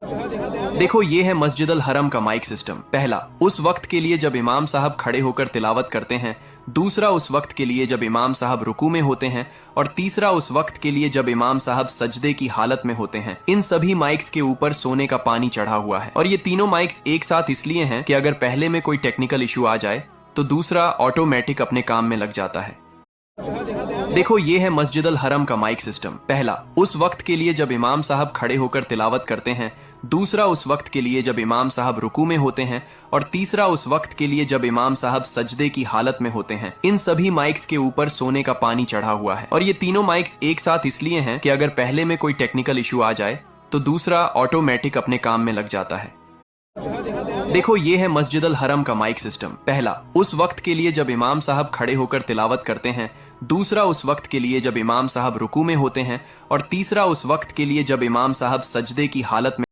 देखो, ये है मस्जिद अल हरम का माइक सिस्टम। पहला, उस वक्त के लिए जब इमाम साहब खड़े होकर तिलावत करते हैं। दूसरा, उस वक्त के लिए जब इमाम साहब रुकू में होते हैं। और तीसरा, उस वक्त के लिए जब इमाम साहब सजदे की हालत में होते हैं। इन सभी माइक्स के ऊपर सोने का पानी चढ़ा हुआ है और ये तीनों माइक्स एक साथ इसलिए हैं कि अगर पहले में कोई टेक्निकल इशू आ जाए तो दूसरा ऑटोमेटिक अपने काम में लग जाता है। देखो, ये है मस्जिद अल हरम का माइक सिस्टम। पहला, उस वक्त के लिए जब इमाम साहब खड़े होकर तिलावत करते हैं। दूसरा, उस वक्त के लिए जब इमाम साहब रुकू में होते हैं। और तीसरा, उस वक्त के लिए जब इमाम साहब सजदे की हालत में होते हैं। इन सभी माइक्स के ऊपर सोने का पानी चढ़ा हुआ है और ये तीनों माइक्स एक साथ इसलिए हैं कि अगर पहले में कोई टेक्निकल इशू आ जाए तो दूसरा ऑटोमेटिक अपने काम में लग जाता है। देखो, ये है मस्जिद अल हरम का माइक सिस्टम। पहला, उस वक्त के लिए जब इमाम साहब खड़े होकर तिलावत करते हैं। दूसरा, उस वक्त के लिए जब इमाम साहब रुकू में होते हैं। और तीसरा, उस वक्त के लिए जब इमाम साहब सजदे की हालत में